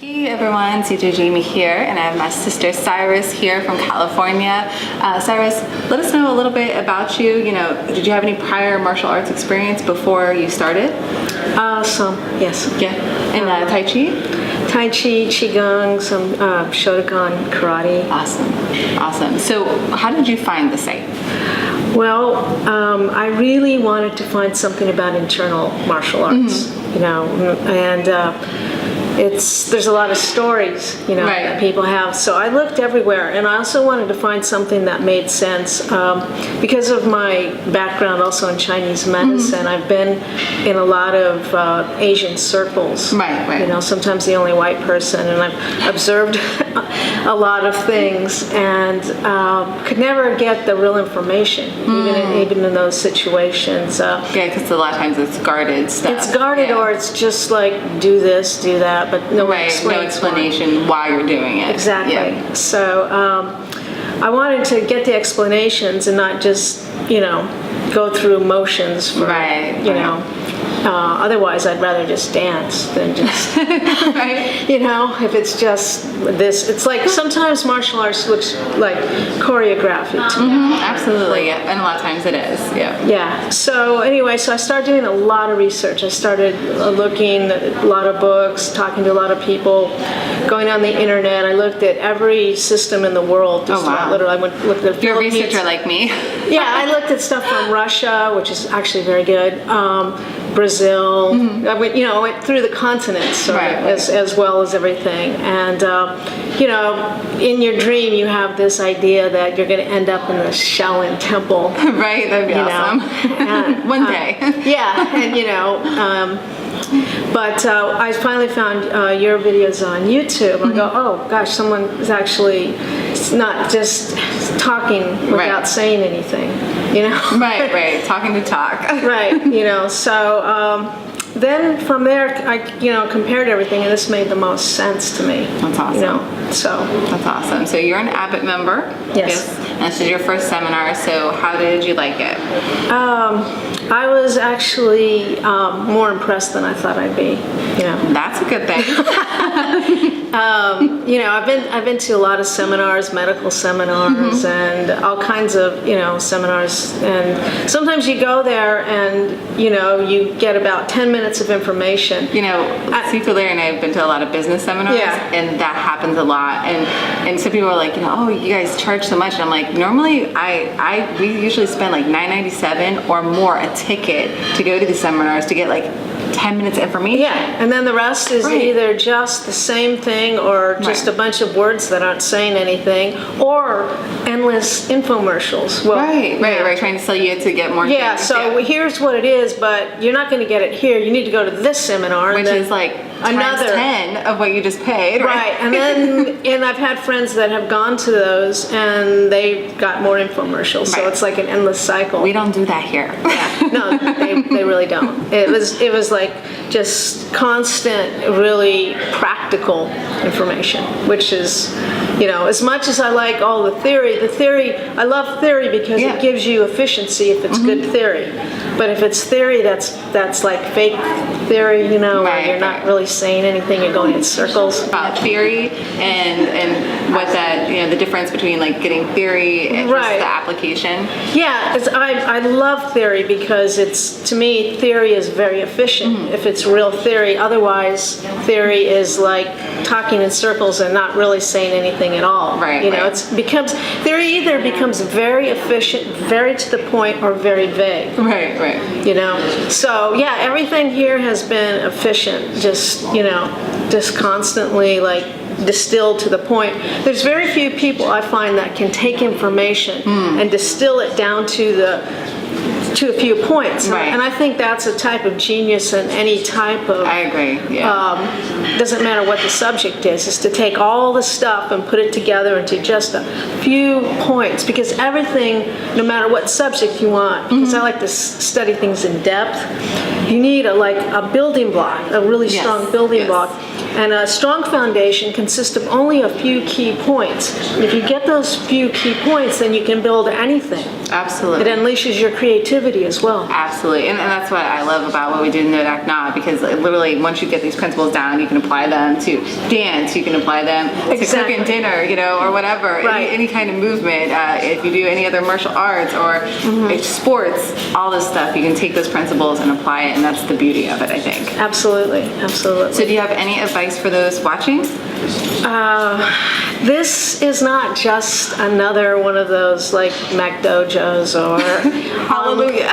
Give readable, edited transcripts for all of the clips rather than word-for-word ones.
Hey everyone, Sije Jamie here, and I have my sister Syris here from California. Syris, let us know a little bit about you. Did you have any prior martial arts experience before you started? Some, yes. Yeah. And Tai Chi? Tai Chi, Qigong, some Shotokan, karate. Awesome. So how did you find the site? Well, I really wanted to find something about internal martial arts, and there's a lot of stories, right, that people have. So I looked everywhere, and I also wanted to find something that made sense because of my background also in Chinese medicine. I've been in a lot of Asian circles. Right. Sometimes the only white person, and I've observed a lot of things, and could never get the real information, even in those situations. Because a lot of times it's guarded stuff. It's guarded, or it's just like do this, do that, but no explanation why you're doing it. Exactly. Yeah. So I wanted to get the explanations and not just go through motions for otherwise I'd rather just dance than just if it's just this. It's like sometimes martial arts looks like choreography to me. Absolutely, yeah. And a lot of times it is. Yeah. So anyway, I started doing a lot of research. I started looking at a lot of books, talking to a lot of people, going on the internet. I looked at every system in the world. Literally, I looked at You're a researcher like me. Yeah, I looked at stuff from Russia, which is actually very good. Brazil. I went through the continents as well as everything. And in your dream, you have this idea that you're going to end up in the Shaolin temple. Right, that'd be awesome. And, one day. But I finally found your videos on YouTube. I go, oh gosh, someone is actually not just talking without saying anything, Right, talking to talk. Right, so then from there, I compared everything, and this made the most sense to me. That's awesome. That's awesome. So you're an Abbott member. Yes. And this is your first seminar. So how did you like it? I was actually more impressed than I thought I'd be. That's a good thing. I've been to a lot of seminars, medical seminars, and all kinds of seminars. And sometimes you go there and you get about 10 minutes of information. Sifu and I have been to a lot of business seminars, and that happens a lot. And some people are like, oh, you guys charge so much. And I'm like, normally we usually spend like $9.97 or more a ticket to go to the seminars to get like 10 minutes information. Yeah, and then the rest is either just the same thing or just a bunch of words that aren't saying anything, or endless infomercials. Well, right, trying to sell you to get more things. So here's what it is, but you're not going to get it here. You need to go to this seminar. Which is like another 10 of what you just paid. Right, and then and I've had friends that have gone to those and they got more infomercials. So it's like an endless cycle. We don't do that here. No, they really don't. It was like just constant, really practical information, which is, as much as I like all the theory, I love theory because it gives you efficiency if it's good theory. But if it's theory that's like fake theory, where you're not really saying anything, you're going in circles. About theory and what that, the difference between like getting theory and the application. Yeah, I love theory because to me, theory is very efficient if it's real theory. Otherwise, theory is like talking in circles and not really saying anything at all. Theory either becomes very efficient, very to the point, or very vague. Right. So yeah, everything here has been efficient, just constantly like distilled to the point. There's very few people I find that can take information and distill it down to a few points. And I think that's a type of genius in any type of... I agree, doesn't matter what the subject is to take all the stuff and put it together into just a few points, because everything, no matter what subject you want, because I like to study things in depth, you need a building block, a really strong building block. And a strong foundation consists of only a few key points. If you get those few key points, then you can build anything. Absolutely. It unleashes your creativity as well. Absolutely. And that's what I love about what we do in Ngo Dac Na, because literally once you get these principles down, you can apply them to dance, you can apply them to cooking dinner, or whatever. Right. Any kind of movement. If you do any other martial arts or sports, all this stuff, you can take those principles and apply it, and that's the beauty of it, I think. Absolutely. Absolutely. So do you have any advice for those watching? This is not just another one of those like McDojos or Hallelujah.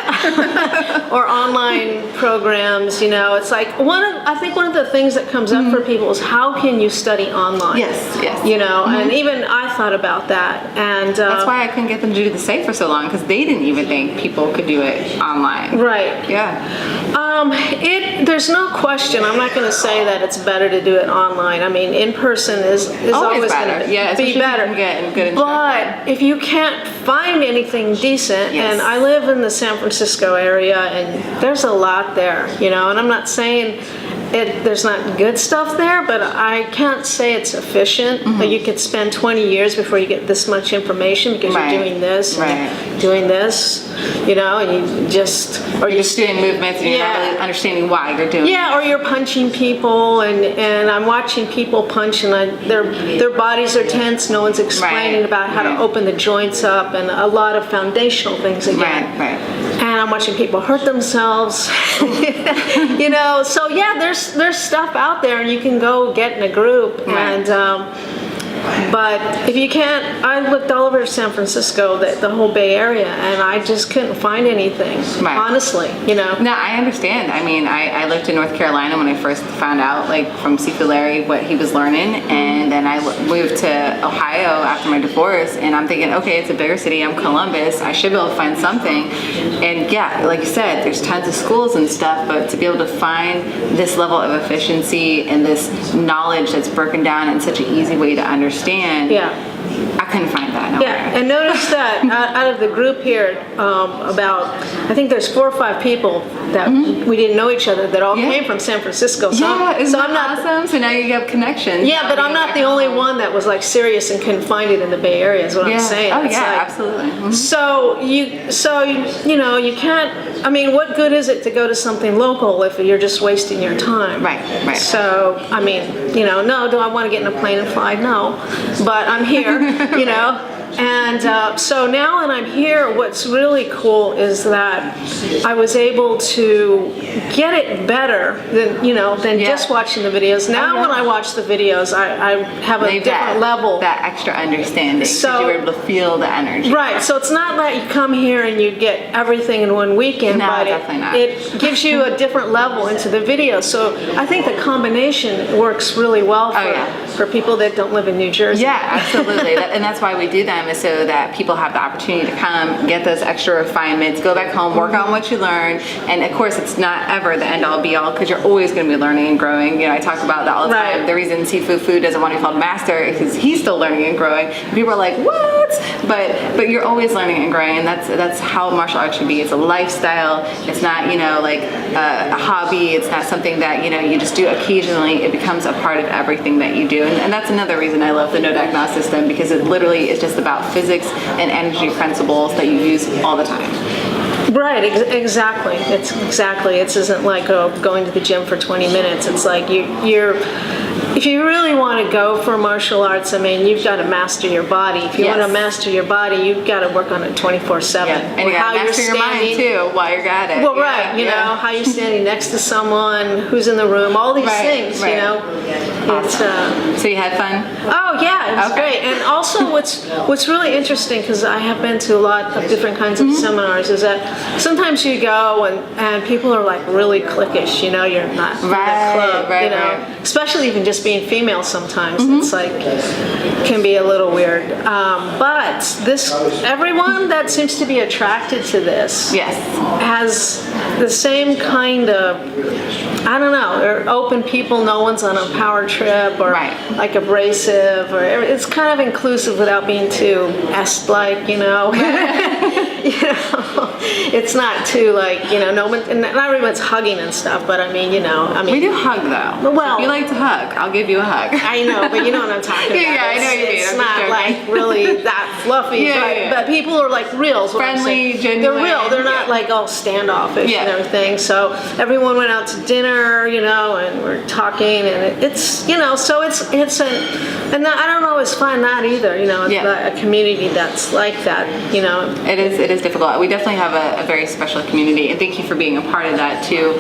or online programs. It's like I think one of the things that comes up for people is how can you study online? Yes. And even I thought about that, and that's why I couldn't get them to do the site for so long, because they didn't even think people could do it online. Right. Yeah. There's no question. I'm not going to say that it's better to do it online. I mean, in person is always going to be better. Good but if you can't find anything decent, and I live in the San Francisco area, and there's a lot there, and I'm not saying there's not good stuff there, but I can't say it's efficient. Like you could spend 20 years before you get this much information because you're doing this, and doing this, and you just or you're just doing movements and you're not really understanding why you're doing it. Yeah, or you're punching people, and I'm watching people punch, and their bodies are tense. No one's explaining about how to open the joints up, and a lot of foundational things again. Right. And I'm watching people hurt themselves. So there's stuff out there, and you can go get in a group. But if you can't, I looked all over San Francisco, the whole Bay Area, and I just couldn't find anything, honestly, No, I understand. I mean, I lived in North Carolina when I first found out, from Sifu Phu what he was learning, and then I moved to Ohio after my divorce, and I'm thinking, okay, it's a bigger city, I'm Columbus, I should be able to find something. And yeah, like you said, there's tons of schools and stuff, but to be able to find this level of efficiency and this knowledge that's broken down in such an easy way to understand, I couldn't find that nowhere. Yeah, and notice that out of the group here, I think there's 4 or 5 people that we didn't know each other that all came from San Francisco. So isn't that awesome? So now you have connections. Yeah, but I'm not the only one that was serious and couldn't find it in the Bay Area. Is what I'm saying. Oh absolutely. Mm-hmm. So you can't. I mean, what good is it to go to something local if you're just wasting your time? Right. So I mean, no. Do I want to get in a plane and fly? No, but I'm here. And so now that I'm here, what's really cool is that I was able to get it better than just watching the videos. Now when I watch the videos, I have a different level. That extra understanding, so you were able to feel the energy. Right, so it's not that you come here and you get everything in one weekend, but definitely not. It gives you a different level into the video. So I think the combination works really well for people that don't live in New Jersey. Yeah, absolutely. And that's why we do them, is so that people have the opportunity to come, get those extra refinements, go back home, work on what you learned. And of course, it's not ever the end all be all, because you're always going to be learning and growing. I talk about that all the time. The reason Sifu Phu doesn't want to be called master is because he's still learning and growing. People are like, what? But you're always learning and growing, and that's how martial arts should be. It's a lifestyle. It's not a hobby. It's not something that you just do occasionally. It becomes a part of everything that you do, and that's another reason I love the Ngo Dac Na system, because it literally is just about physics and energy principles that you use all the time. Right, exactly. It isn't like going to the gym for 20 minutes. It's like if you really want to go for martial arts, I mean, you've got to master your body. If you want to master your body, you've got to work on it 24/7. And you got to master your mind too while you're at it. Well, how you're standing next to someone, who's in the room, all these things. Awesome. So you had fun? Oh yeah, it was great. And also, what's really interesting, because I have been to a lot of different kinds of seminars, is that sometimes you go and people are really cliquish. You're not in the club. Especially even just being female sometimes. It's can be a little weird. But everyone that seems to be attracted to this has the same kind of, I don't know, they're open people. No one's on a power trip or abrasive, or it's kind of inclusive without being too est-like, you know, it's not too like, you know, no one, and not everyone's hugging and stuff, but I mean, you know, We do hug though. Well, if you like to hug, I'll give you a hug. I know, but you know what I'm talking about. Yeah, I know what you mean. It's I'm not just like really that fluffy, but people are like real. is what I'm Friendly, saying. genuine. They're real. They're not like all standoffish and everything. So everyone went out to dinner, you know, and we're talking, and it's, you know, so it's and I don't always find that either, you know, a community that's like that, you know. It is difficult. We definitely have a very special community, and thank you for being a part of that too.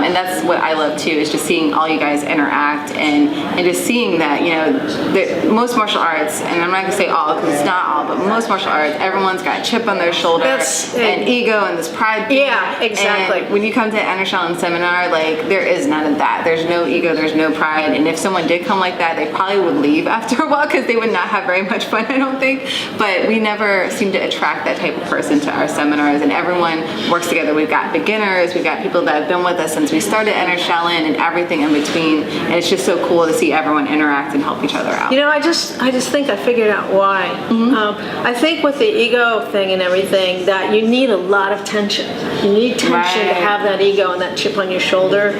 And that's what I love too, is just seeing all you guys interact and just seeing that, you know, most martial arts, and I'm not gonna say all because it's not all, but most martial arts, everyone's got a chip on their shoulder and ego and this pride thing. Yeah, exactly. And when you come to Enter Shaolin seminar, like there is none of that. There's no ego, there's no pride, and if someone did come like that, they probably would leave after a while because they would not have very much fun, I don't think. But we never seem to attract that type of person to our seminars, and everyone works together. We've got beginners, we've got people that have been with us since we started Enter Shaolin and everything in between, and it's just so cool to see everyone interact and help each other out. You know, I just think I figured out why. I think with the ego thing and everything, that you need a lot of tension. You need tension to have that ego and that chip on your shoulder.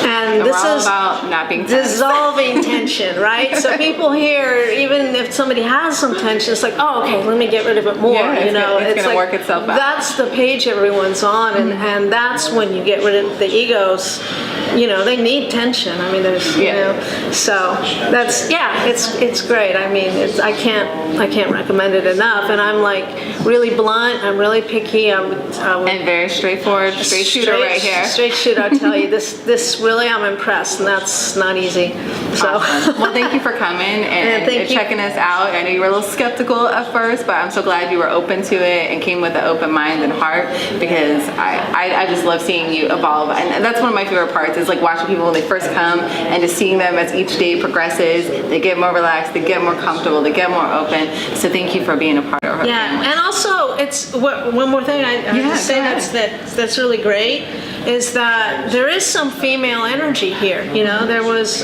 And this we're all is about not being tense. dissolving tension, right? So people here, even if somebody has some tension, it's like, oh, okay, let me get rid of it more. Yeah, you know, it's gonna like, work itself out. That's the page everyone's on, and that's when you get rid of the egos. You know, they need tension. I mean, there's, you know, so that's, it's great. I mean, I can't recommend it enough. And I'm like really blunt. I'm really picky. I would and very straightforward, straight shooter right here. Straight shooter. I tell you, this really, I'm impressed, and that's not easy. So, awesome. Well, thank you for coming and checking us out. I know you were a little skeptical at first, but I'm so glad you were open to it and came with an open mind and heart, because I just love seeing you evolve, and that's one of my favorite parts, is like watching people when they first come and just seeing them as each day progresses. They get more relaxed, they get more comfortable, they get more open. So thank you for being a part of our family. And also, it's one more thing I have to say that's really great is that there is some female energy here. You know, there was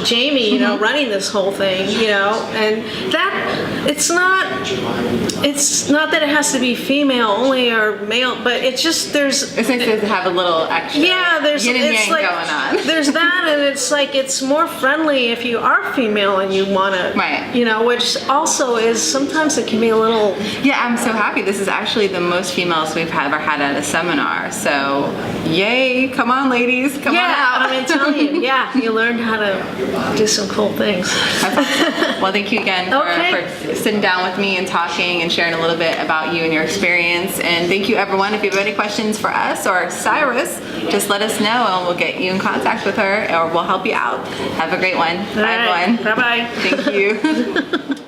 Jamie, you know, running this whole thing, you know, and that it's not that it has to be female only or male, but it's just it's nice to have a little extra there's yin and yang like, going on. There's that, and it's like it's more friendly if you are female and you want to, you know, which also is sometimes it can be a little. Yeah, I'm so happy. This is actually the most females we've ever had at a seminar. So, yay! Come on, ladies, come on out. I mean, telling you, you learned how to do some cool things. Well, thank you again for sitting down with me and talking and sharing a little bit about you and your experience. And thank you, everyone. If you have any questions for us or Syris, just let us know and we'll get you in contact with her, or we'll help you out. Have a great one. Bye, everyone. Bye-bye. Thank you.